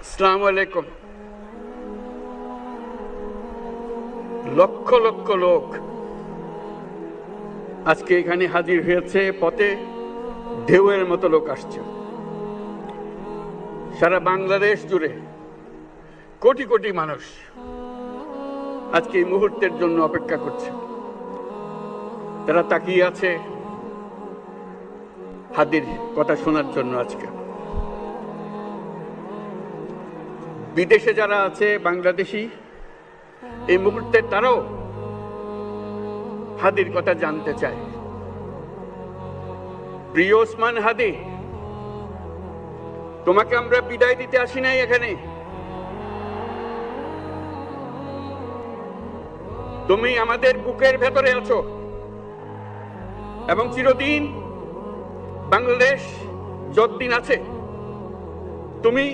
আসসালামু আলাইকুম। লক্ষ লক্ষ লোক আজকে এখানে হাজির হয়েছে। পথে ঢেউয়ের মতো লোক আসছে। সারা বাংলাদেশ জুড়ে কোটি কোটি মানুষ আজকে এই মুহূর্তের জন্য অপেক্ষা করছে। তারা তাকিয়ে আছে হাদির কথা শোনার জন্য। আজকে বিদেশে যারা আছে বাংলাদেশি, এই মুহূর্তে তারাও হাদির কথা জানতে চায়। প্রিয় ওসমান হাদি, তোমাকে আমরা বিদায় দিতে আসি নাই এখানে। তুমি আমাদের বুকের ভেতরে আছো এবং চিরদিন বাংলাদেশ যতদিন আছে তুমি